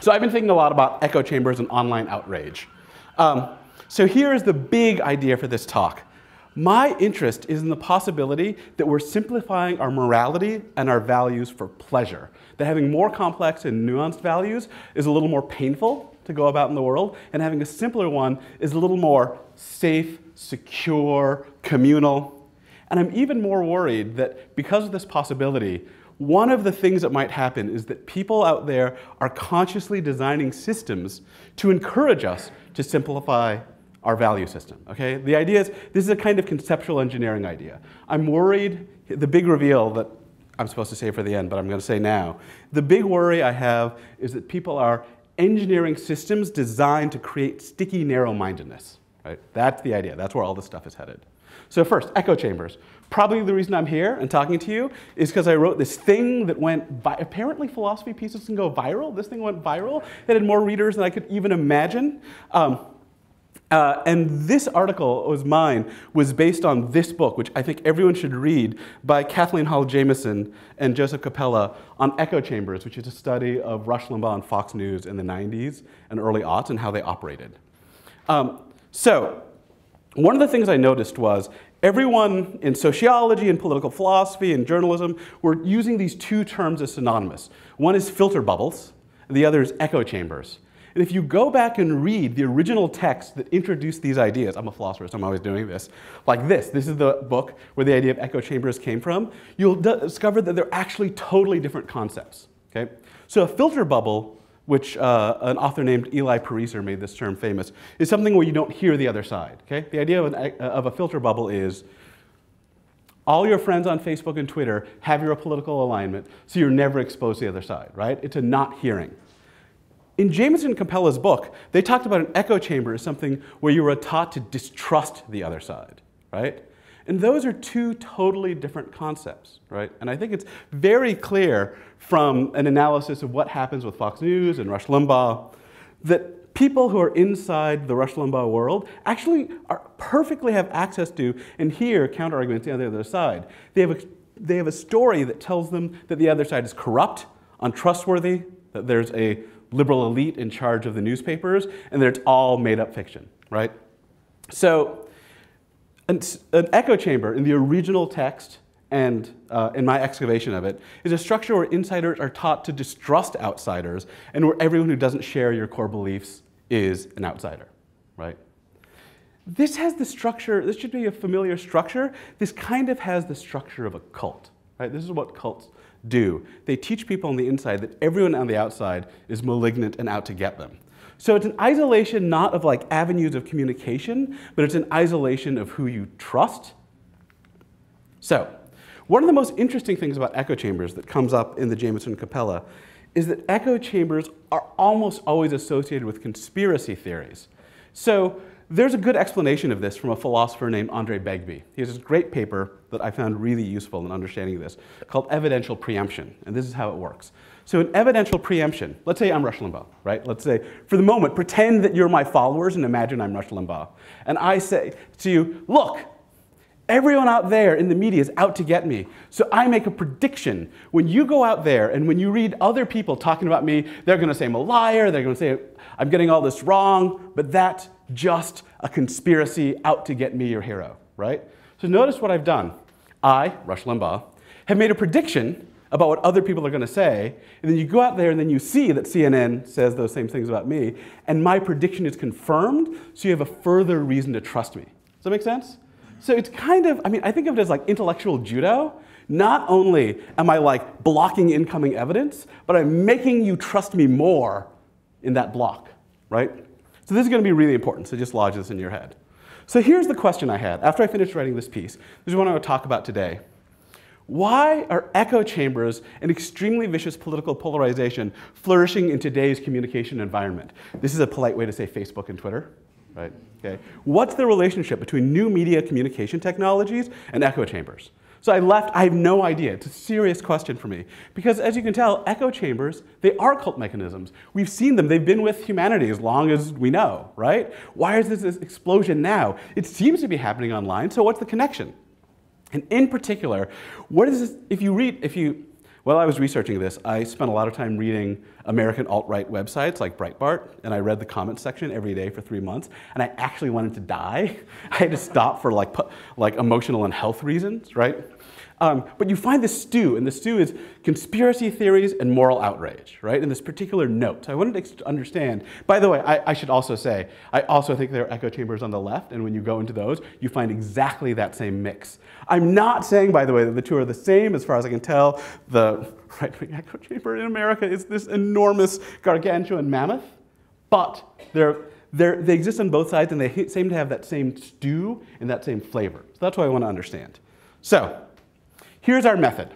So I've been thinking a lot about echo chambers and online outrage. So here is the big idea for this talk. My interest is in the possibility that we're simplifying our morality and our values for pleasure. That having more complex and nuanced values is a little more painful to go about in the world, and having a simpler one is a little more safe, secure, communal. And I'm even more worried that because of this possibility, one of the things that might happen is that people out there are consciously designing systems to encourage us to simplify our value system, okay? The idea is, this is a kind of conceptual engineering idea. I'm worried, the big reveal that I'm supposed to say for the end, but I'm going to say now, the big worry I have is that people are engineering systems designed to create sticky narrow-mindedness, right? That's the idea. That's where all this stuff is headed. So first, echo chambers. Probably the reason I'm here and talking to you is because I wrote this thing that went, apparently philosophy pieces can go viral. This thing went viral. It had more readers than I could even imagine. And this article was based on this book, which I think everyone should read, by Kathleen Hall Jamieson and Joseph Capella, on echo chambers, which is a study of Rush Limbaugh and Fox News in the 90s and early aughts and how they operated. So one of the things I noticed was everyone in sociology and political philosophy and journalism were using these two terms as synonymous. One is filter bubbles, and the other is echo chambers. And if you go back and read the original text that introduced these ideas, I'm a philosopher, so I'm always doing this, like this is the book where the idea of echo chambers came from, you'll discover that they're actually totally different concepts, okay? So a filter bubble, which an author named Eli Pariser made this term famous, is something where you don't hear the other side, okay? The idea of a filter bubble is all your friends on Facebook and Twitter have your political alignment, so you're never exposed to the other side, right? It's a not hearing. In Jamieson and Capella's book, they talked about an echo chamber as something where you were taught to distrust the other side, right? And those are two totally different concepts, right? And I think it's very clear from an analysis of what happens with Fox News and Rush Limbaugh that people who are inside the Rush Limbaugh world actually perfectly have access to and hear counter-arguments on the other side. They have a story that tells them that the other side is corrupt, untrustworthy, that there's a liberal elite in charge of the newspapers, and that it's all made-up fiction, right? So an echo chamber in the original text and in my excavation of it is a structure where insiders are taught to distrust outsiders and where everyone who doesn't share your core beliefs is an outsider, right? This has the structure, this should be a familiar structure. This kind of has the structure of a cult, right? This is what cults do. They teach people on the inside that everyone on the outside is malignant and out to get them. So it's an isolation not of like avenues of communication, but it's an isolation of who you trust. So one of the most interesting things about echo chambers that comes up in the Jamieson Capella is that echo chambers are almost always associated with conspiracy theories. So there's a good explanation of this from a philosopher named Andre Begbie. He has this great paper that I found really useful in understanding this called evidential preemption, and this is how it works. So in evidential preemption, let's say I'm Rush Limbaugh, right? Let's say, for the moment, pretend that you're my followers and imagine I'm Rush Limbaugh. And I say to you, look, everyone out there in the media is out to get me. So I make a prediction. When you go out there and when you read other people talking about me, they're going to say I'm a liar, they're going to say I'm getting all this wrong, but that's just a conspiracy out to get me, your hero, right? So notice what I've done. I, Rush Limbaugh, have made a prediction about what other people are going to say, and then you go out there and then you see that CNN says those same things about me, and my prediction is confirmed, so you have a further reason to trust me. Does that make sense? So it's kind of, I mean, I think of it as like intellectual judo. Not only am I like blocking incoming evidence, but I'm making you trust me more in that block, right? So this is going to be really important, so just lodge this in your head. So here's the question I had after I finished writing this piece. This is what I want to talk about today. Why are echo chambers and extremely vicious political polarization flourishing in today's communication environment? This is a polite way to say Facebook and Twitter, right? Okay. What's the relationship between new media communication technologies and echo chambers? So I have no idea. It's a serious question for me. Because as you can tell, echo chambers, they are cult mechanisms. We've seen them. They've been with humanity as long as we know, right? Why is this explosion now? It seems to be happening online, so what's the connection? And in particular, what is this, While I was researching this, I spent a lot of time reading American alt-right websites like Breitbart, and I read the comments section every day for 3 months, and I actually wanted to die. I had to stop for like emotional and health reasons, right? But you find this stew, and the stew is conspiracy theories and moral outrage, right, in this particular note. So I wanted to understand, by the way, I should also say, I also think there are echo chambers on the left, and when you go into those, you find exactly that same mix. I'm not saying, by the way, that the two are the same. As far as I can tell, the right-wing echo chamber in America is this enormous gargantuan mammoth, but they exist on both sides, and they seem to have that same stew and that same flavor. So that's what I want to understand. So here's our method.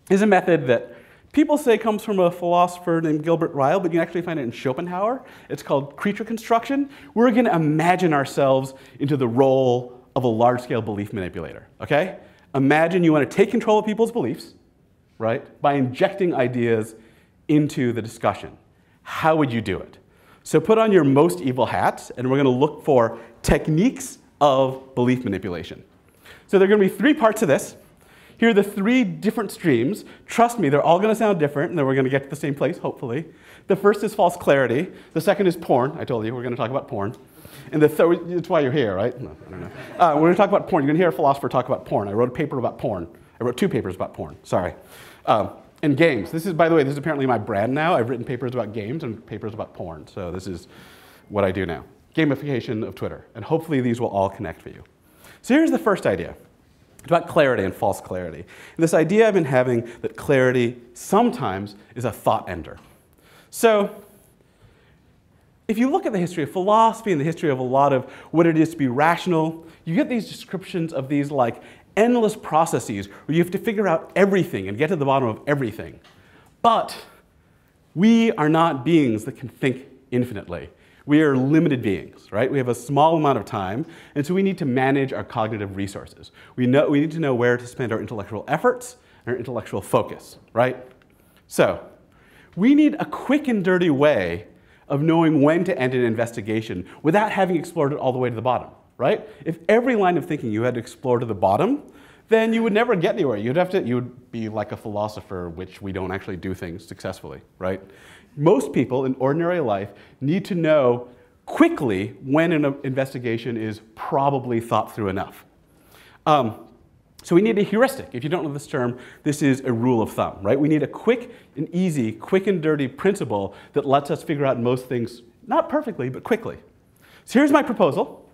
This is a method that people say comes from a philosopher named Gilbert Ryle, but you can actually find it in Schopenhauer. It's called creature construction. We're going to imagine ourselves into the role of a large-scale belief manipulator, okay? Imagine you want to take control of people's beliefs, right, by injecting ideas into the discussion. How would you do it? So put on your most evil hats, and we're going to look for techniques of belief manipulation. So there are going to be 3 parts of this. Here are the 3 different streams. Trust me, they're all going to sound different, and then we're going to get to the same place, hopefully. The first is false clarity. The second is porn. I told you we're going to talk about porn. And the third, that's why you're here, right? No, I don't know. We're going to talk about porn. You're going to hear a philosopher talk about porn. I wrote a paper about porn. I wrote 2 papers about porn, sorry. And games. This is, by the way, this is apparently my brand now. I've written papers about games and papers about porn. So this is what I do now. Gamification of Twitter. And hopefully these will all connect for you. So here's the first idea. It's about clarity and false clarity. And this idea I've been having that clarity sometimes is a thought ender. So if you look at the history of philosophy and the history of a lot of what it is to be rational, you get these descriptions of these like endless processes where you have to figure out everything and get to the bottom of everything. But we are not beings that can think infinitely. We are limited beings, right? We have a small amount of time, and so we need to manage our cognitive resources. We need to know where to spend our intellectual efforts and our intellectual focus, right? So we need a quick and dirty way of knowing when to end an investigation without having explored it all the way to the bottom, right? If every line of thinking you had to explore to the bottom, then you would never get anywhere. You would be like a philosopher, which we don't actually do things successfully, right? Most people in ordinary life need to know quickly when an investigation is probably thought through enough. So we need a heuristic. If you don't know this term, this is a rule of thumb, right? We need a quick and easy, quick and dirty principle that lets us figure out most things, not perfectly, but quickly. So here's my proposal.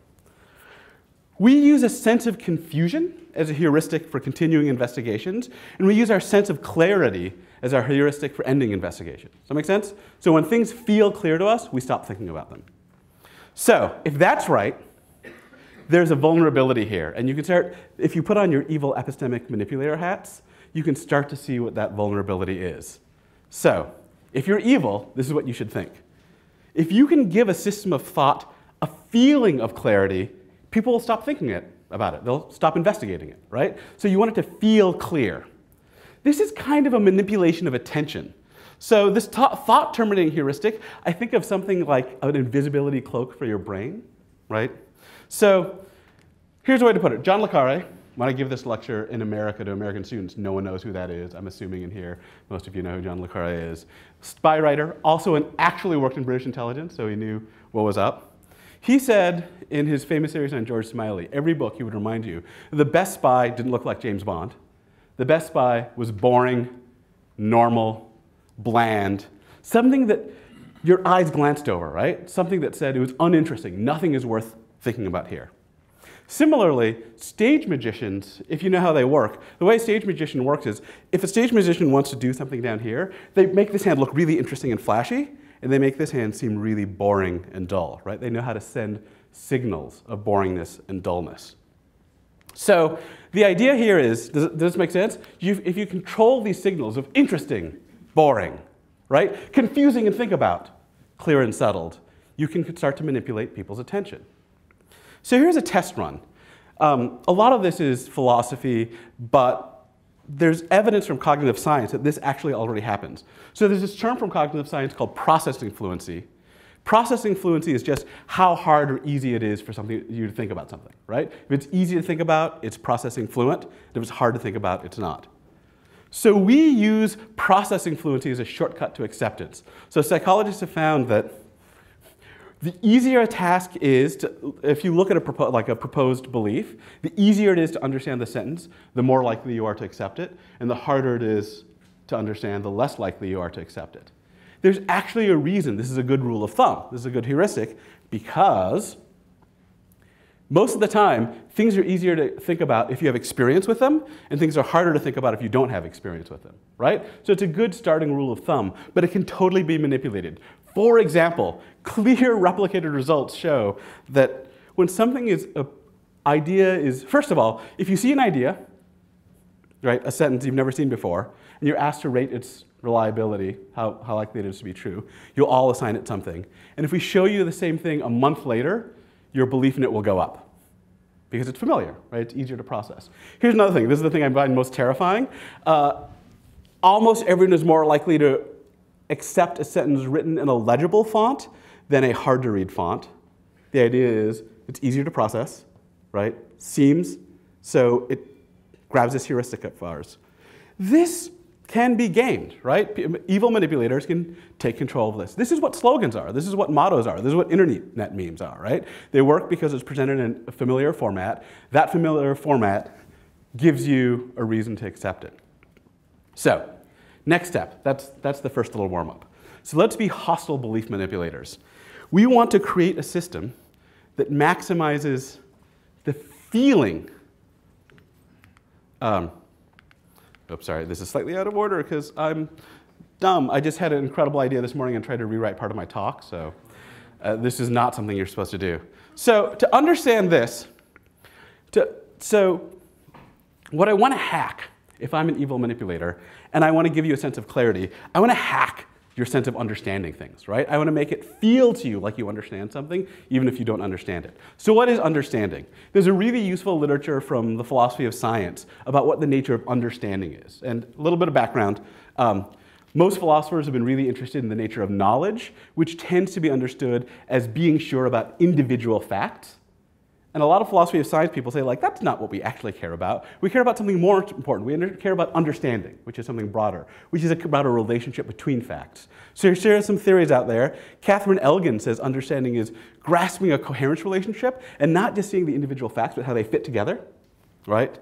We use a sense of confusion as a heuristic for continuing investigations, and we use our sense of clarity as our heuristic for ending investigations. Does that make sense? So when things feel clear to us, we stop thinking about them. So if that's right, there's a vulnerability here. And you can start, if you put on your evil epistemic manipulator hats, you can start to see what that vulnerability is. So if you're evil, this is what you should think. If you can give a system of thought a feeling of clarity, people will stop thinking about it. They'll stop investigating it, right? So you want it to feel clear. This is kind of a manipulation of attention. So this thought-terminating heuristic, I think of something like an invisibility cloak for your brain, right? So here's a way to put it. John le Carré, when I give this lecture in America to American students, no one knows who that is. I'm assuming in here, most of you know who John le Carré is. Spy writer, also actually worked in British intelligence, so he knew what was up. He said in his famous series on George Smiley, every book he would remind you, the best spy didn't look like James Bond. The best spy was boring, normal, bland, something that your eyes glanced over, right? Something that said it was uninteresting, nothing is worth thinking about here. Similarly, stage magicians, if you know how they work, the way a stage magician works is, if a stage magician wants to do something down here, they make this hand look really interesting and flashy, and they make this hand seem really boring and dull, right? They know how to send signals of boringness and dullness. So the idea here is, does this make sense? If you control these signals of interesting, boring, right? Confusing and think about, clear and settled, you can start to manipulate people's attention. So here's a test run. A lot of this is philosophy, but there's evidence from cognitive science that this actually already happens. So there's this term from cognitive science called processing fluency. Processing fluency is just how hard or easy it is for you to think about something, right? If it's easy to think about, it's processing fluent. If it's hard to think about, it's not. So we use processing fluency as a shortcut to acceptance. So psychologists have found that the easier a task is, if you look at a proposed belief, the easier it is to understand the sentence, the more likely you are to accept it, and the harder it is to understand, the less likely you are to accept it. There's actually a reason this is a good rule of thumb, this is a good heuristic, because most of the time, things are easier to think about if you have experience with them, and things are harder to think about if you don't have experience with them, right? So it's a good starting rule of thumb, but it can totally be manipulated. For example, clear replicated results show that when something is, first of all, if you see an idea, right, a sentence you've never seen before, and you're asked to rate its reliability, how likely it is to be true, you'll all assign it something. And if we show you the same thing a month later, your belief in it will go up because it's familiar, right? It's easier to process. Here's another thing. This is the thing I find most terrifying. Almost everyone is more likely to accept a sentence written in a legible font than a hard-to-read font. The idea is it's easier to process, right? Seems, so it grabs this heuristic of ours. This can be gamed, right? Evil manipulators can take control of this. This is what slogans are. This is what mottos are. This is what internet memes are, right? They work because it's presented in a familiar format. That familiar format gives you a reason to accept it. So, next step. That's the first little warm-up. So let's be hostile belief manipulators. We want to create a system that maximizes the feeling. Oops, sorry, this is slightly out of order because I'm dumb. I just had an incredible idea this morning and tried to rewrite part of my talk, so this is not something you're supposed to do. So to understand this, so what I want to hack, if I'm an evil manipulator, and I want to give you a sense of clarity, I want to hack your sense of understanding things, right? I want to make it feel to you like you understand something, even if you don't understand it. So what is understanding? There's a really useful literature from the philosophy of science about what the nature of understanding is. And a little bit of background. Most philosophers have been really interested in the nature of knowledge, which tends to be understood as being sure about individual facts. And a lot of philosophy of science people say, like, that's not what we actually care about. We care about something more important. We care about understanding, which is something broader, which is about a relationship between facts. So there are some theories out there. Catherine Elgin says understanding is grasping a coherence relationship and not just seeing the individual facts, but how they fit together, right?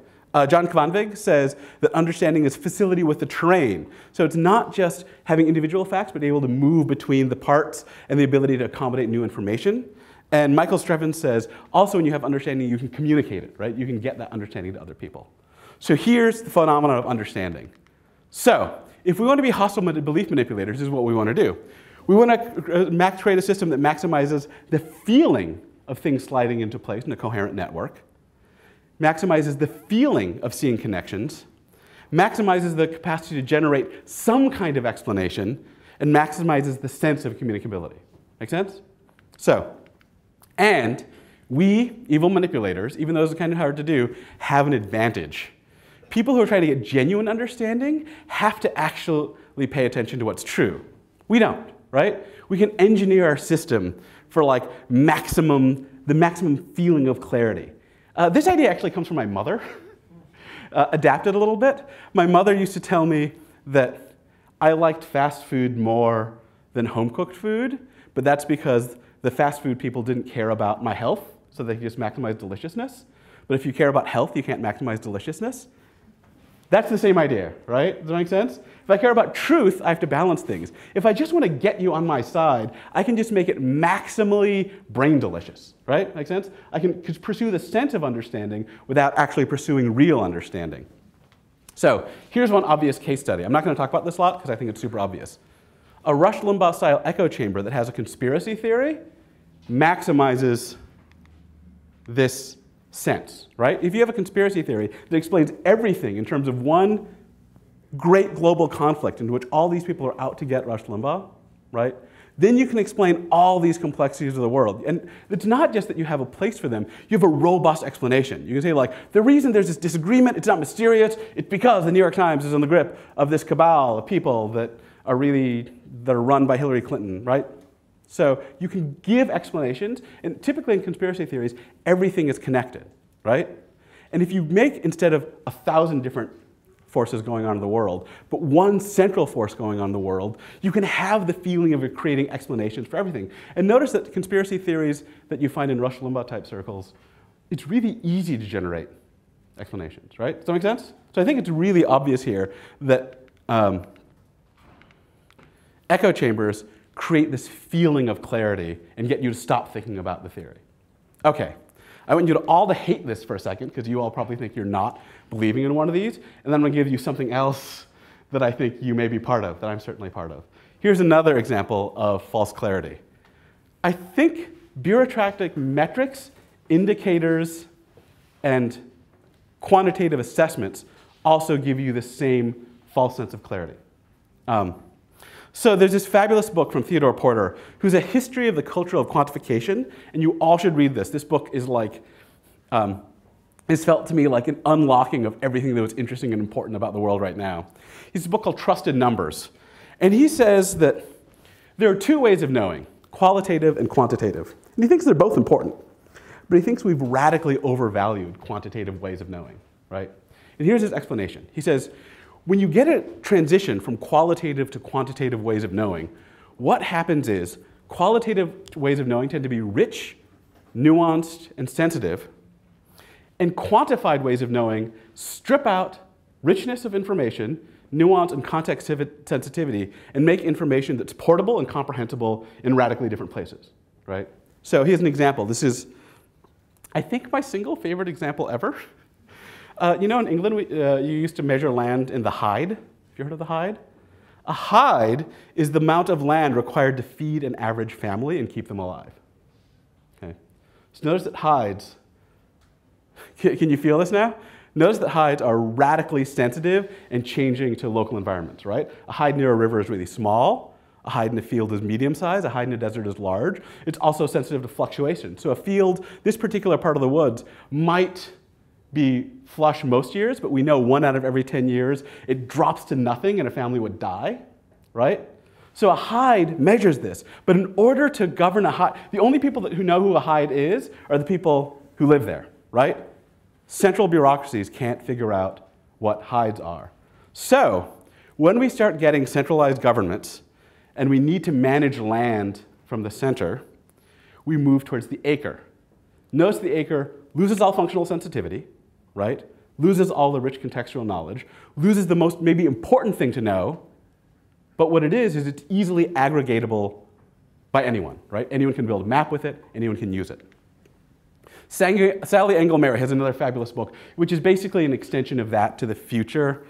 John Kvanvig says that understanding is facility with the terrain. So it's not just having individual facts, but able to move between the parts and the ability to accommodate new information. And Michael Strevin says, also when you have understanding, you can communicate it, right? You can get that understanding to other people. So here's the phenomenon of understanding. So if we want to be hostile belief manipulators, this is what we want to do. We want to create a system that maximizes the feeling of things sliding into place in a coherent network, maximizes the feeling of seeing connections, maximizes the capacity to generate some kind of explanation, and maximizes the sense of communicability. Make sense? So, and we, evil manipulators, even though it's kind of hard to do, have an advantage. People who are trying to get genuine understanding have to actually pay attention to what's true. We don't, right? We can engineer our system for like the maximum feeling of clarity. This idea actually comes from my mother, adapted a little bit. My mother used to tell me that I liked fast food more than home-cooked food, but that's because the fast food people didn't care about my health, so they could just maximize deliciousness. But if you care about health, you can't maximize deliciousness. That's the same idea, right? Does that make sense? If I care about truth, I have to balance things. If I just want to get you on my side, I can just make it maximally brain delicious, right? Make sense? I can pursue the sense of understanding without actually pursuing real understanding. So here's one obvious case study. I'm not going to talk about this a lot because I think it's super obvious. A Rush Limbaugh-style echo chamber that has a conspiracy theory maximizes this sense, right? If you have a conspiracy theory that explains everything in terms of one great global conflict in which all these people are out to get Rush Limbaugh, right? Then you can explain all these complexities of the world. And it's not just that you have a place for them, you have a robust explanation. You can say like, the reason there's this disagreement, it's not mysterious, it's because the New York Times is in the grip of this cabal of people that are run by Hillary Clinton, right? So you can give explanations, and typically in conspiracy theories, everything is connected, right? And if you make, instead of 1,000 different forces going on in the world, but one central force going on in the world, you can have the feeling of creating explanations for everything. And notice that conspiracy theories that you find in Rush Limbaugh type circles, it's really easy to generate explanations, right? Does that make sense? So I think it's really obvious here that echo chambers create this feeling of clarity and get you to stop thinking about the theory. Okay, I want you to all to hate this for a second, because you all probably think you're not believing in one of these, and then I'm going to give you something else that I think you may be part of, that I'm certainly part of. Here's another example of false clarity. I think bureaucratic metrics, indicators, and quantitative assessments also give you the same false sense of clarity. So there's this fabulous book from Theodore Porter, who's a history of the culture of quantification, and you all should read this. This book is like, it's felt to me like an unlocking of everything that was interesting and important about the world right now. It's a book called Trusted Numbers. And he says that there are two ways of knowing, qualitative and quantitative. And he thinks they're both important, but he thinks we've radically overvalued quantitative ways of knowing, right? And here's his explanation. He says, when you get a transition from qualitative to quantitative ways of knowing, what happens is qualitative ways of knowing tend to be rich, nuanced, and sensitive, and quantified ways of knowing strip out richness of information, nuance and context sensitivity, and make information that's portable and comprehensible in radically different places, right? So here's an example. This is, I think, my single favorite example ever. You know, in England, you used to measure land in the hide. Have you heard of the hide? A hide is the amount of land required to feed an average family and keep them alive. Okay. So notice that hides, can you feel this now? Notice that hides are radically sensitive and changing to local environments, right? A hide near a river is really small. A hide in a field is medium-sized. A hide in a desert is large. It's also sensitive to fluctuation. So a field, this particular part of the woods, might be flush most years, but we know 1 out of every 10 years it drops to nothing and a family would die, right? So a hide measures this. But in order to govern a hide, the only people who know who a hide is are the people who live there, right? Central bureaucracies can't figure out what hides are. So when we start getting centralized governments and we need to manage land from the center, we move towards the acre. Notice the acre loses all functional sensitivity, right? Loses all the rich contextual knowledge, loses the most maybe important thing to know, but what it is it's easily aggregatable by anyone, right? Anyone can build a map with it, anyone can use it. Sally Engle has another fabulous book, which is basically an extension of that to the future.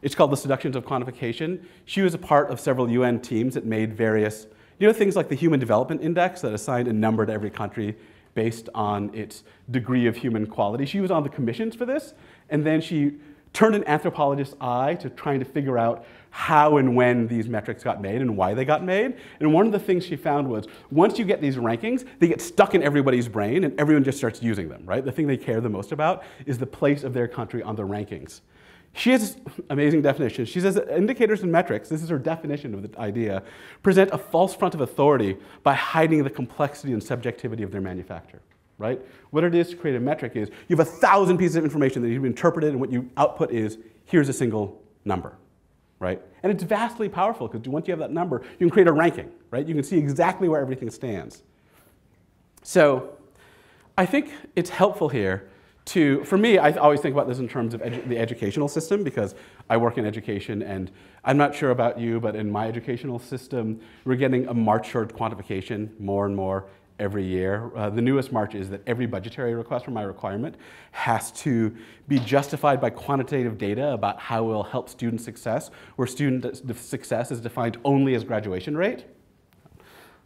It's called The Seductions of Quantification. She was a part of several UN teams that made various, you know, things like the Human Development Index that assigned a number to every country based on its degree of human quality. She was on the commissions for this, and then she turned an anthropologist's eye to trying to figure out how and when these metrics got made and why they got made. And one of the things she found was, once you get these rankings, they get stuck in everybody's brain and everyone just starts using them, right? The thing they care the most about is the place of their country on the rankings. She has this amazing definition. She says that indicators and metrics, this is her definition of the idea, present a false front of authority by hiding the complexity and subjectivity of their manufacture, right? What it is to create a metric is you have 1,000 pieces of information that you've interpreted, and what you output is, here's a single number, right? And it's vastly powerful, because once you have that number, you can create a ranking, right? You can see exactly where everything stands. So I think it's helpful here for me, I always think about this in terms of the educational system, because I work in education, and I'm not sure about you, but in my educational system, we're getting a march toward quantification more and more every year. The newest march is that every budgetary request for my requirement has to be justified by quantitative data about how it will help student success, where student success is defined only as graduation rate.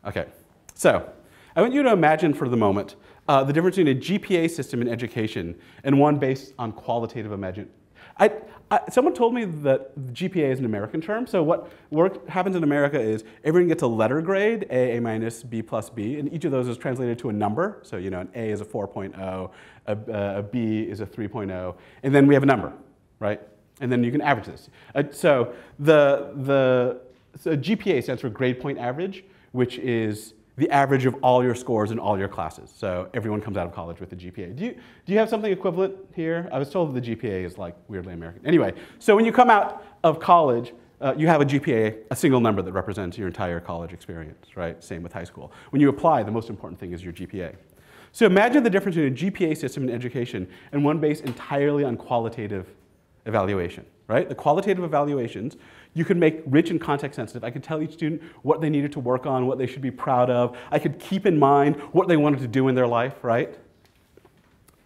Okay, so I want you to imagine for the moment the difference between a GPA system in education and one based on qualitative imagination. Someone told me that GPA is an American term. So what happens in America is everyone gets a letter grade, A minus, B plus B, and each of those is translated to a number. So you know, an A is a 4.0, a B is a 3.0, and then we have a number, right? And then you can average this. So GPA stands for grade point average, which is the average of all your scores in all your classes. So everyone comes out of college with a GPA. Do you have something equivalent here? I was told that the GPA is like weirdly American. Anyway, so when you come out of college, you have a GPA, a single number that represents your entire college experience, right? Same with high school. When you apply, the most important thing is your GPA. So imagine the difference between a GPA system in education and one based entirely on qualitative evaluation, right? The qualitative evaluations, you could make rich and context sensitive. I could tell each student what they needed to work on, what they should be proud of. I could keep in mind what they wanted to do in their life, right?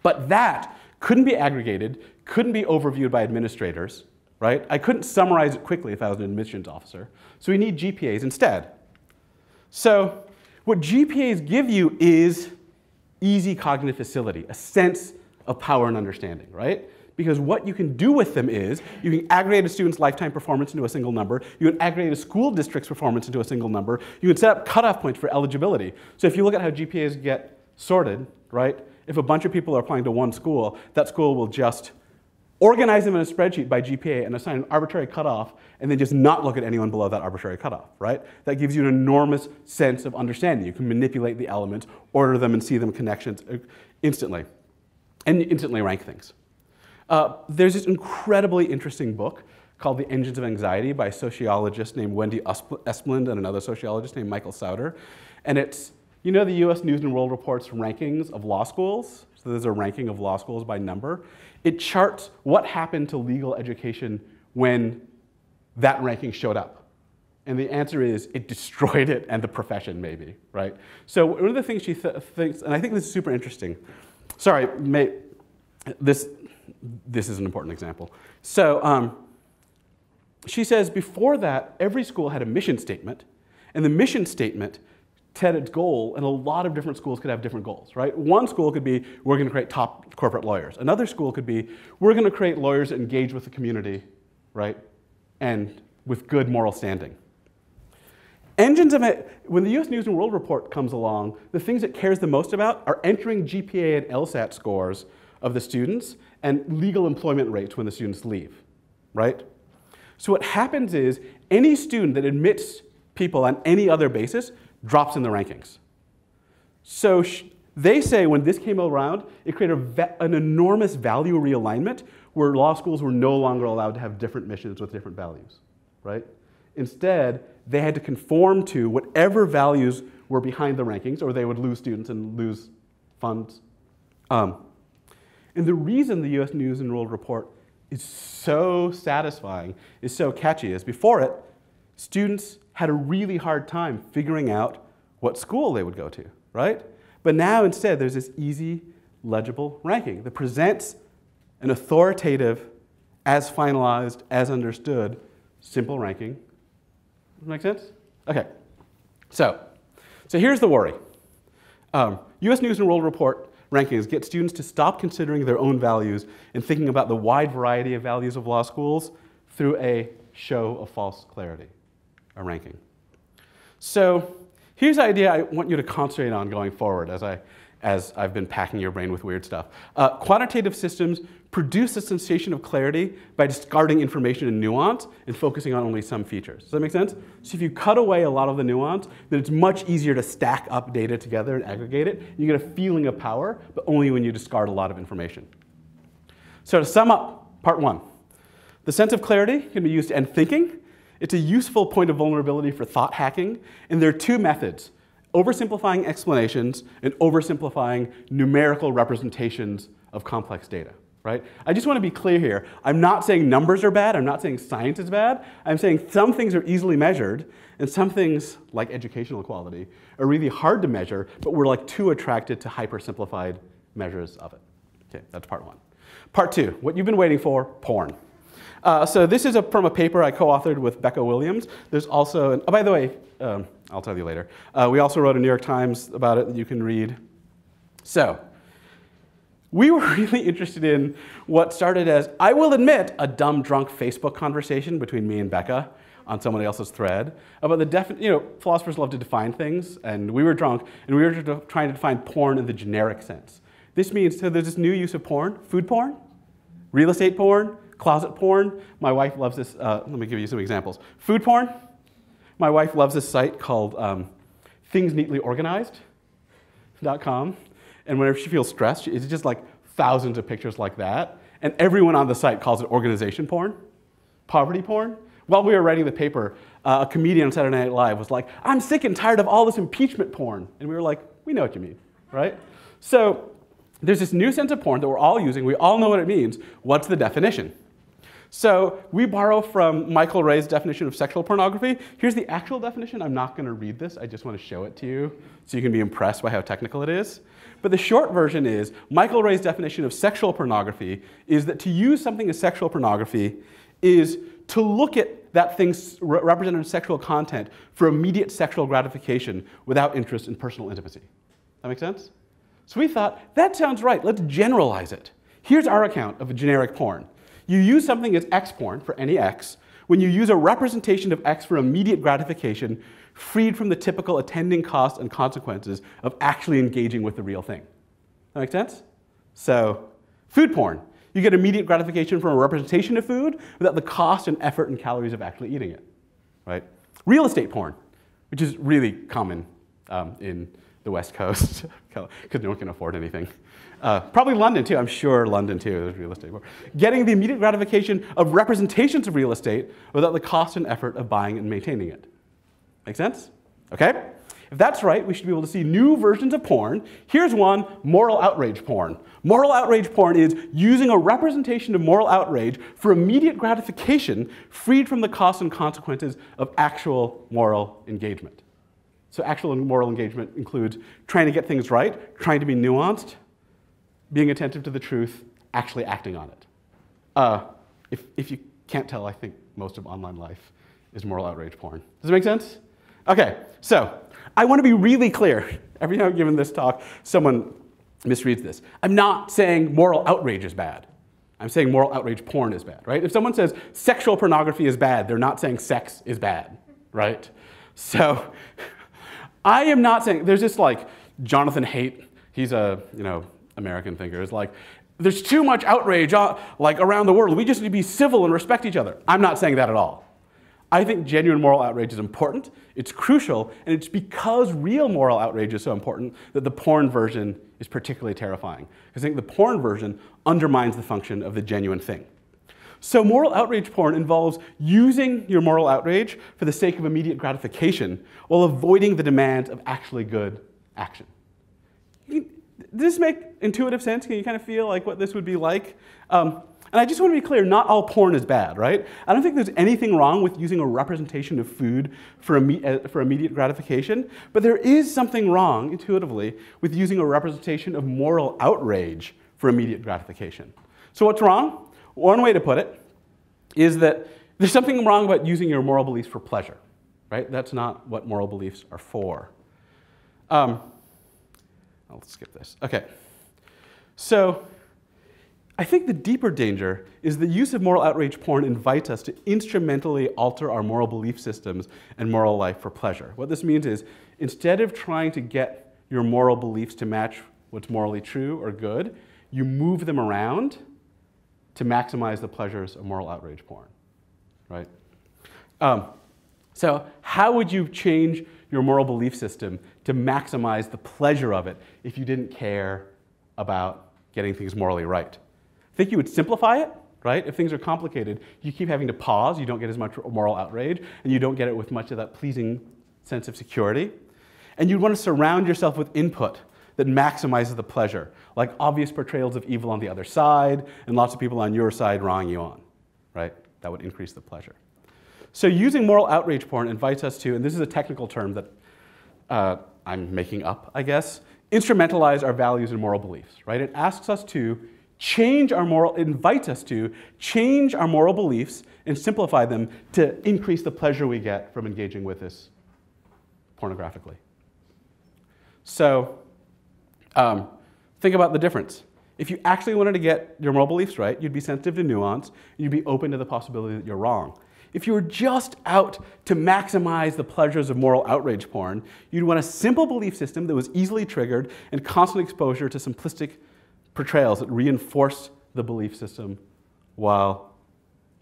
But that couldn't be aggregated, couldn't be overviewed by administrators, right? I couldn't summarize it quickly if I was an admissions officer. So we need GPAs instead. So what GPAs give you is easy cognitive facility, a sense of power and understanding, right? Because what you can do with them is you can aggregate a student's lifetime performance into a single number. You can aggregate a school district's performance into a single number. You can set up cutoff points for eligibility. So if you look at how GPAs get sorted, right? If a bunch of people are applying to one school, that school will just organize them in a spreadsheet by GPA and assign an arbitrary cutoff and then just not look at anyone below that arbitrary cutoff, right? That gives you an enormous sense of understanding. You can manipulate the elements, order them, and see them connections instantly, and instantly rank things. There's this incredibly interesting book called The Engines of Anxiety by a sociologist named Wendy Esplund and another sociologist named Michael Sauter. And it's, you know, the US News and World Report's rankings of law schools? So there's a ranking of law schools by number. It charts what happened to legal education when that ranking showed up. And the answer is it destroyed it and the profession maybe, right? So one of the things she thinks, and I think this is super interesting. Sorry, this is an important example. So she says before that, every school had a mission statement, and the mission statement set its goal, and a lot of different schools could have different goals, right? One school could be, we're going to create top corporate lawyers. Another school could be, we're going to create lawyers that engage with the community, right? And with good moral standing. When the US News and World Report comes along, the things it cares the most about are entering GPA and LSAT scores of the students and legal employment rates when the students leave, right? So what happens is any student that admits people on any other basis drops in the rankings. So they say when this came around, it created an enormous value realignment where law schools were no longer allowed to have different missions with different values, right? Instead, they had to conform to whatever values were behind the rankings, or they would lose students and lose funds. And the reason the US News and World Report is so satisfying, is so catchy, is before it, students had a really hard time figuring out what school they would go to, right? But now instead, there's this easy, legible ranking that presents an authoritative, as finalized, as understood, simple ranking. Does that make sense? Okay. So here's the worry. US News and World Report rankings get students to stop considering their own values and thinking about the wide variety of values of law schools through a show of false clarity, a ranking. So here's the idea I want you to concentrate on going forward as I've been packing your brain with weird stuff. Quantitative systems produce a sensation of clarity by discarding information and nuance and focusing on only some features. Does that make sense? So if you cut away a lot of the nuance, then it's much easier to stack up data together and aggregate it. You get a feeling of power, but only when you discard a lot of information. So to sum up, part one. The sense of clarity can be used to end thinking. It's a useful point of vulnerability for thought hacking, and there are two methods: oversimplifying explanations and oversimplifying numerical representations of complex data, right? I just want to be clear here. I'm not saying numbers are bad. I'm not saying science is bad. I'm saying some things are easily measured, and some things, like educational quality, are really hard to measure, but we're like too attracted to hypersimplified measures of it. Okay, that's part one. Part two, what you've been waiting for, porn. So this is from a paper I co-authored with Becca Williams. There's also, oh, by the way, I'll tell you later. We also wrote a New York Times about it that you can read. So we were really interested in what started as, I will admit, a dumb drunk Facebook conversation between me and Becca on someone else's thread about the philosophers love to define things, and we were drunk, and we were trying to define porn in the generic sense. This means, so there's this new use of porn, food porn, real estate porn, closet porn. My wife loves this. Let me give you some examples. Food porn. My wife loves this site called thingsneatly-organized.com. And whenever she feels stressed, it's just like thousands of pictures like that. And everyone on the site calls it organization porn, poverty porn. While we were writing the paper, a comedian on Saturday Night Live was like, I'm sick and tired of all this impeachment porn. And we were like, we know what you mean, right? So there's this new sense of porn that we're all using. We all know what it means. What's the definition? So we borrow from Michael Ray's definition of sexual pornography. Here's the actual definition. I'm not going to read this. I just want to show it to you so you can be impressed by how technical it is. But the short version is Michael Ray's definition of sexual pornography is that to use something as sexual pornography is to look at that thing's represented sexual content for immediate sexual gratification without interest in personal intimacy. That make sense? So we thought, that sounds right. Let's generalize it. Here's our account of a generic porn. You use something as X porn for any X when you use a representation of X for immediate gratification freed from the typical attending costs and consequences of actually engaging with the real thing. That make sense? So, food porn. You get immediate gratification from a representation of food without the cost and effort and calories of actually eating it, right? Real estate porn, which is really common in the West Coast because no one can afford anything. Probably London too, I'm sure London too, there's real estate porn. Getting the immediate gratification of representations of real estate without the cost and effort of buying and maintaining it. Make sense? Okay? If that's right, we should be able to see new versions of porn. Here's one, moral outrage porn. Moral outrage porn is using a representation of moral outrage for immediate gratification freed from the costs and consequences of actual moral engagement. So actual moral engagement includes trying to get things right, trying to be nuanced, being attentive to the truth, actually acting on it. If you can't tell, I think most of online life is moral outrage porn. Does it make sense? Okay, so I want to be really clear. Every time I've given this talk, someone misreads this. I'm not saying moral outrage is bad. I'm saying moral outrage porn is bad, right? If someone says sexual pornography is bad, they're not saying sex is bad, right? So I am not saying, there's this like Jonathan Haidt, he's a American thinker, is like, there's too much outrage like around the world. We just need to be civil and respect each other. I'm not saying that at all. I think genuine moral outrage is important, it's crucial, and it's because real moral outrage is so important that the porn version is particularly terrifying. Because I think the porn version undermines the function of the genuine thing. So moral outrage porn involves using your moral outrage for the sake of immediate gratification while avoiding the demands of actually good action. Does this make intuitive sense? Can you kind of feel like what this would be like? And I just want to be clear, not all porn is bad, right? I don't think there's anything wrong with using a representation of food for immediate gratification, but there is something wrong, intuitively, with using a representation of moral outrage for immediate gratification. So what's wrong? One way to put it is that there's something wrong about using your moral beliefs for pleasure, right? That's not what moral beliefs are for. I'll skip this. Okay. So I think the deeper danger is the use of moral outrage porn invites us to instrumentally alter our moral belief systems and moral life for pleasure. What this means is, instead of trying to get your moral beliefs to match what's morally true or good, you move them around to maximize the pleasures of moral outrage porn, right? So how would you change your moral belief system to maximize the pleasure of it if you didn't care about getting things morally right? I think you would simplify it, right? If things are complicated, you keep having to pause, you don't get as much moral outrage, and you don't get it with much of that pleasing sense of security. And you'd want to surround yourself with input that maximizes the pleasure, like obvious portrayals of evil on the other side, and lots of people on your side wronging you on, right? That would increase the pleasure. So using moral outrage porn invites us to, and this is a technical term that I'm making up, I guess, instrumentalize our values and moral beliefs, right? It asks us to invites us to change our moral beliefs and simplify them to increase the pleasure we get from engaging with this pornographically. So think about the difference. If you actually wanted to get your moral beliefs right, you'd be sensitive to nuance, and you'd be open to the possibility that you're wrong. If you were just out to maximize the pleasures of moral outrage porn, you'd want a simple belief system that was easily triggered and constant exposure to simplistic portrayals that reinforce the belief system while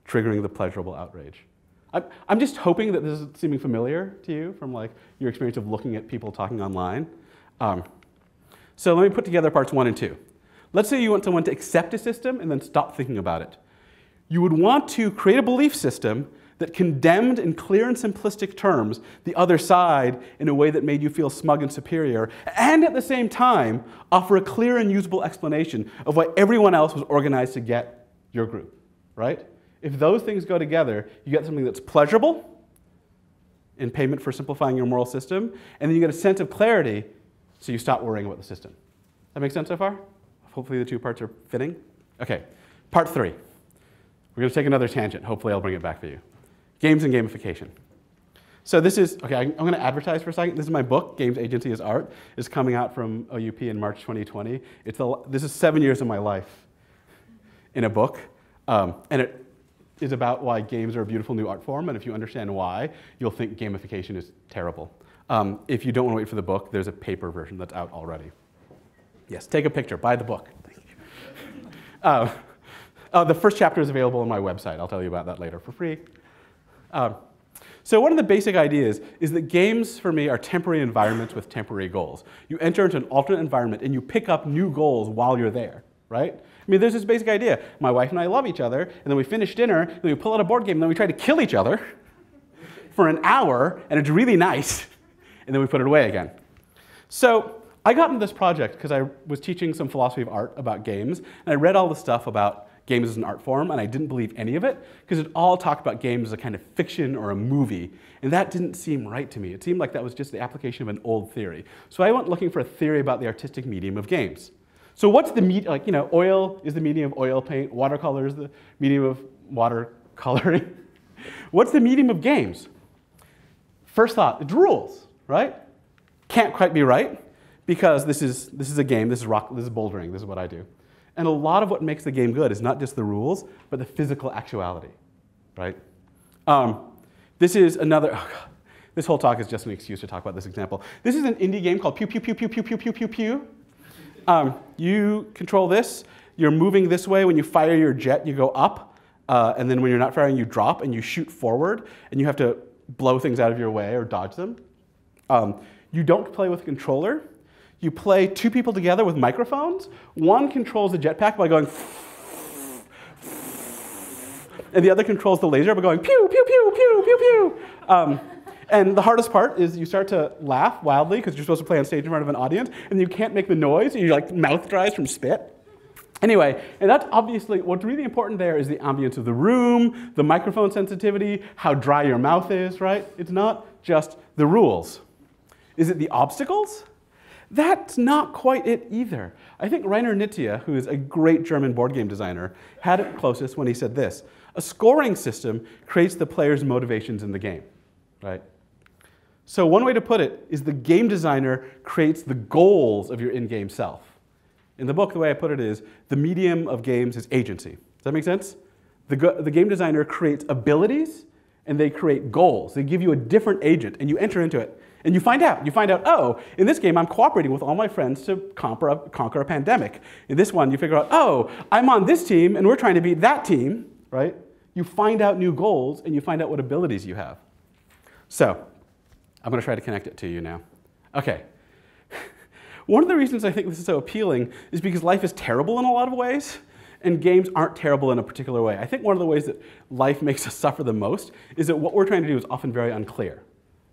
triggering the pleasurable outrage. I'm just hoping that this is seeming familiar to you from like your experience of looking at people talking online. So let me put together parts 1 and 2. Let's say you want someone to accept a system and then stop thinking about it. You would want to create a belief system that condemned in clear and simplistic terms the other side in a way that made you feel smug and superior, and at the same time offer a clear and usable explanation of why everyone else was organized to get your group, right? If those things go together, you get something that's pleasurable in payment for simplifying your moral system, and then you get a sense of clarity so you stop worrying about the system. That make sense so far? Hopefully the 2 parts are fitting. Okay, part 3. We're going to take another tangent. Hopefully I'll bring it back for you. Games and gamification. So this is, okay, I'm going to advertise for a second. This is my book, Games Agency as Art. It's coming out from OUP in March 2020. This is 7 years of my life in a book. And it is about why games are a beautiful new art form. And if you understand why, you'll think gamification is terrible. If you don't want to wait for the book, there's a paper version that's out already. Yes, take a picture, buy the book. Thank you. The first chapter is available on my website. I'll tell you about that later for free. So one of the basic ideas is that games, for me, are temporary environments with temporary goals. You enter into an alternate environment and you pick up new goals while you're there, right? I mean, there's this basic idea. My wife and I love each other, and then we finish dinner, and then we pull out a board game, and then we try to kill each other for an hour, and it's really nice, and then we put it away again. So I got into this project because I was teaching some philosophy of art about games, and I read all the stuff about games as an art form, and I didn't believe any of it, because it all talked about games as a kind of fiction or a movie, and that didn't seem right to me. It seemed like that was just the application of an old theory. So I went looking for a theory about the artistic medium of games. So what's the medium, like, you know, oil is the medium of oil paint, watercolor is the medium of watercoloring. What's the medium of games? First thought, it's rules, right? Can't quite be right, because this is a game, this is bouldering, this is what I do. And a lot of what makes the game good is not just the rules, but the physical actuality, right? This is another, oh God, this whole talk is just an excuse to talk about this example. This is an indie game called Pew Pew Pew Pew Pew Pew Pew Pew Pew. You control this, you're moving this way. When you fire your jet, you go up, and then when you're not firing, you drop and you shoot forward, and you have to blow things out of your way or dodge them. You don't play with a controller. You play 2 people together with microphones. One controls the jetpack by going and the other controls the laser by going pew, pew, pew, pew, pew, pew. And the hardest part is you start to laugh wildly because you're supposed to play on stage in front of an audience, and you can't make the noise, and your like mouth dries from spit. Anyway, and that's obviously, what's really important there is the ambience of the room, the microphone sensitivity, how dry your mouth is, right? It's not just the rules. Is it the obstacles? That's not quite it either. I think Reiner Knizia, who is a great German board game designer, had it closest when he said this: a scoring system creates the player's motivations in the game, right? So one way to put it is the game designer creates the goals of your in-game self. In the book, the way I put it is, the medium of games is agency. Does that make sense? The game designer creates abilities, and they create goals. They give you a different agent, and you enter into it. And you find out, oh, in this game, I'm cooperating with all my friends to conquer a pandemic. In this one, you figure out, oh, I'm on this team, and we're trying to beat that team, right? You find out new goals, and you find out what abilities you have. So I'm going to try to connect it to you now. OK. One of the reasons I think this is so appealing is because life is terrible in a lot of ways, and games aren't terrible in a particular way. I think one of the ways that life makes us suffer the most is that what we're trying to do is often very unclear,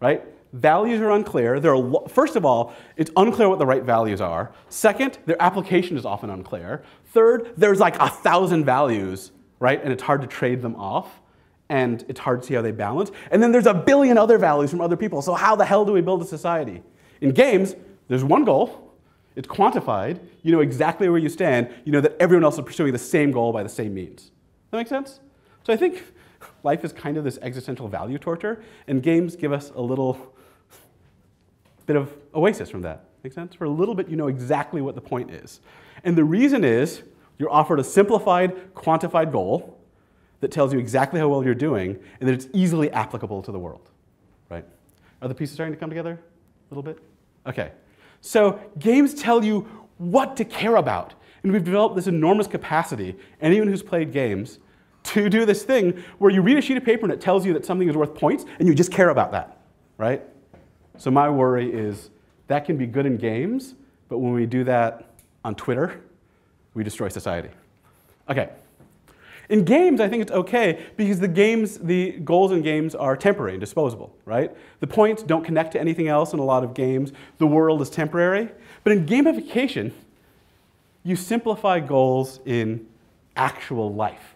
right? Values are unclear. First of all, it's unclear what the right values are. Second, their application is often unclear. Third, there's like 1,000 values, right? And it's hard to trade them off. And it's hard to see how they balance. And then there's a billion other values from other people. So how the hell do we build a society? In games, there's one goal. It's quantified. You know exactly where you stand. You know that everyone else is pursuing the same goal by the same means. Does that make sense? So I think life is kind of this existential value torture. And games give us a little bit of oasis from that. Make sense? For a little bit, you know exactly what the point is. And the reason is you're offered a simplified, quantified goal that tells you exactly how well you're doing, and that it's easily applicable to the world, right? Are the pieces starting to come together a little bit? OK. So games tell you what to care about. And we've developed this enormous capacity, anyone who's played games, to do this thing where you read a sheet of paper and it tells you that something is worth points, and you just care about that, right? So my worry is that can be good in games, but when we do that on Twitter, we destroy society. Okay. In games, I think it's okay because the goals in games are temporary and disposable, right? The points don't connect to anything else in a lot of games. The world is temporary. But in gamification, you simplify goals in actual life.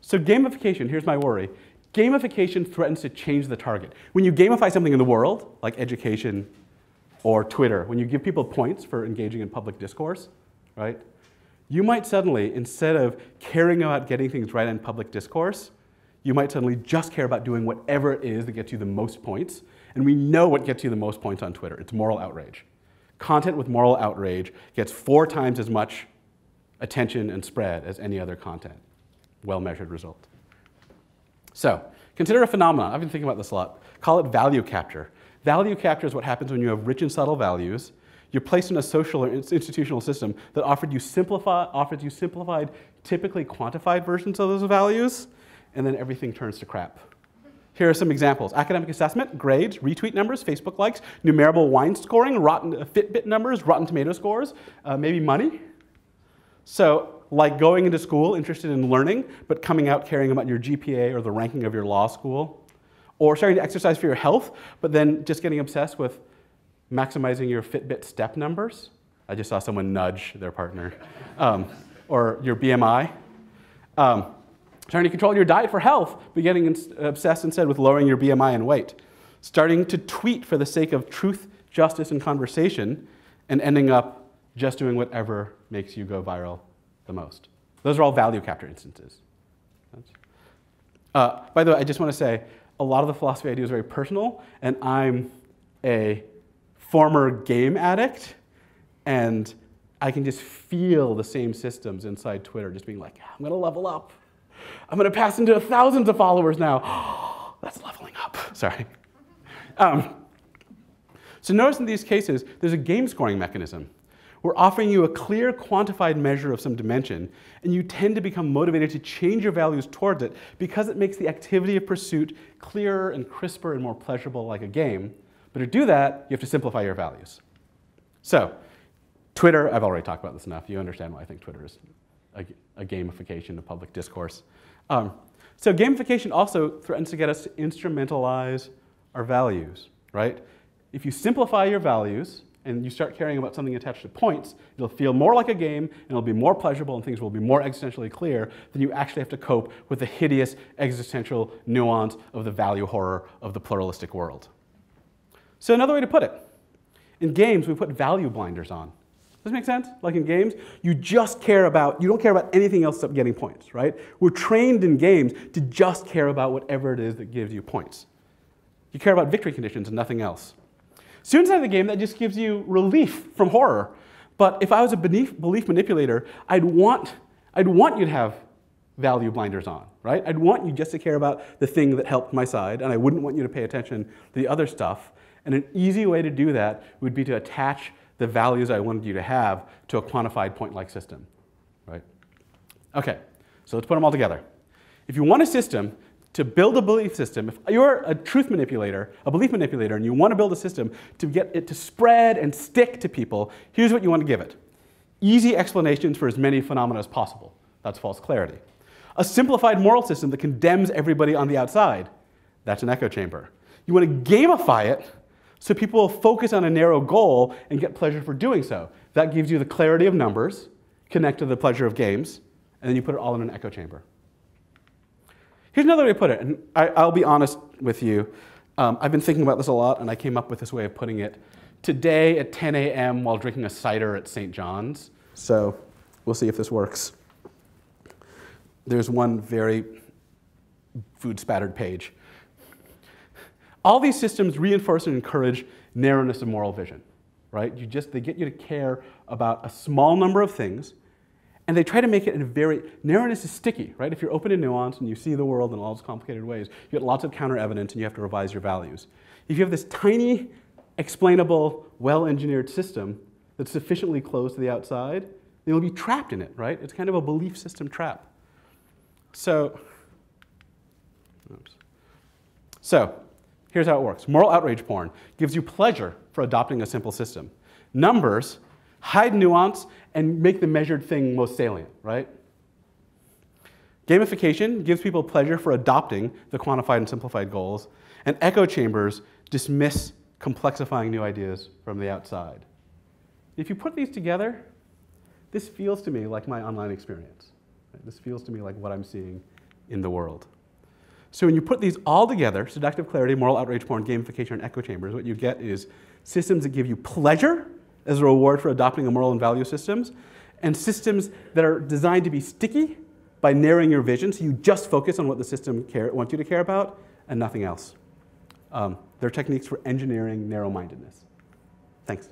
So gamification, here's my worry. Gamification threatens to change the target. When you gamify something in the world, like education or Twitter, when you give people points for engaging in public discourse, right? You might suddenly, instead of caring about getting things right in public discourse, you might suddenly just care about doing whatever it is that gets you the most points. And we know what gets you the most points on Twitter. It's moral outrage. Content with moral outrage gets 4 times as much attention and spread as any other content. Well-measured result. So, consider a phenomenon. I've been thinking about this a lot. Call it value capture. Value capture is what happens when you have rich and subtle values. You're placed in a social or institutional system that offers you simplified, typically quantified versions of those values, and then everything turns to crap. Here are some examples. Academic assessment, grades, retweet numbers, Facebook likes, numerable wine scoring, Fitbit numbers, Rotten Tomato scores, maybe money. So, like going into school interested in learning, but coming out caring about your GPA or the ranking of your law school. Or starting to exercise for your health, but then just getting obsessed with maximizing your Fitbit step numbers. I just saw someone nudge their partner. Or your BMI. Trying to control your diet for health, but getting obsessed instead with lowering your BMI and weight. Starting to tweet for the sake of truth, justice, and conversation, and ending up just doing whatever makes you go viral the most. Those are all value capture instances. By the way, I just want to say, a lot of the philosophy I do is very personal, and I'm a former game addict, and I can just feel the same systems inside Twitter just being like, I'm going to level up. I'm going to pass into thousands of followers now. That's leveling up. Sorry. So notice in these cases, there's a game scoring mechanism. We're offering you a clear, quantified measure of some dimension, and you tend to become motivated to change your values towards it because it makes the activity of pursuit clearer and crisper and more pleasurable like a game. But to do that, you have to simplify your values. So, Twitter, I've already talked about this enough. You understand why I think Twitter is a gamification of public discourse. So gamification also threatens to get us to instrumentalize our values, right? If you simplify your values and you start caring about something attached to points, it'll feel more like a game, and it'll be more pleasurable, and things will be more existentially clear than you actually have to cope with the hideous existential nuance of the value horror of the pluralistic world. So another way to put it, in games, we put value blinders on. Does this make sense? Like in games, you don't care about anything else except getting points, right? We're trained in games to just care about whatever it is that gives you points. You care about victory conditions and nothing else. So inside the game, that just gives you relief from horror. But if I was a belief manipulator, I'd want you to have value blinders on, right? I'd want you just to care about the thing that helped my side, and I wouldn't want you to pay attention to the other stuff. And an easy way to do that would be to attach the values I wanted you to have to a quantified point-like system, right? Okay, so let's put them all together. If you want a system to build a belief system, if you're a truth manipulator, a belief manipulator, and you want to build a system to get it to spread and stick to people, here's what you want to give it. Easy explanations for as many phenomena as possible. That's false clarity. A simplified moral system that condemns everybody on the outside. That's an echo chamber. You want to gamify it so people will focus on a narrow goal and get pleasure for doing so. That gives you the clarity of numbers, connect to the pleasure of games, and then you put it all in an echo chamber. Here's another way to put it, and I'll be honest with you. I've been thinking about this a lot, and I came up with this way of putting it today at 10 a.m. while drinking a cider at St. John's. So we'll see if this works. There's one very food-spattered page. All these systems reinforce and encourage narrowness of moral vision, right? They get you to care about a small number of things, and they try to make it in a very, narrowness is sticky, right? If you're open to nuance and you see the world in all those complicated ways, you get lots of counter evidence and you have to revise your values. If you have this tiny, explainable, well-engineered system that's sufficiently closed to the outside, then you'll be trapped in it, right? It's kind of a belief system trap. So here's how it works. Moral outrage porn gives you pleasure for adopting a simple system. Numbers hide nuance and make the measured thing most salient, right? Gamification gives people pleasure for adopting the quantified and simplified goals. And echo chambers dismiss complexifying new ideas from the outside. If you put these together, this feels to me like my online experience. Right? This feels to me like what I'm seeing in the world. So when you put these all together, seductive clarity, moral outrage porn, gamification, and echo chambers, what you get is systems that give you pleasure as a reward for adopting a moral and value systems, and systems that are designed to be sticky by narrowing your vision, so you just focus on what the system wants you to care about and nothing else. They're techniques for engineering narrow-mindedness. Thanks.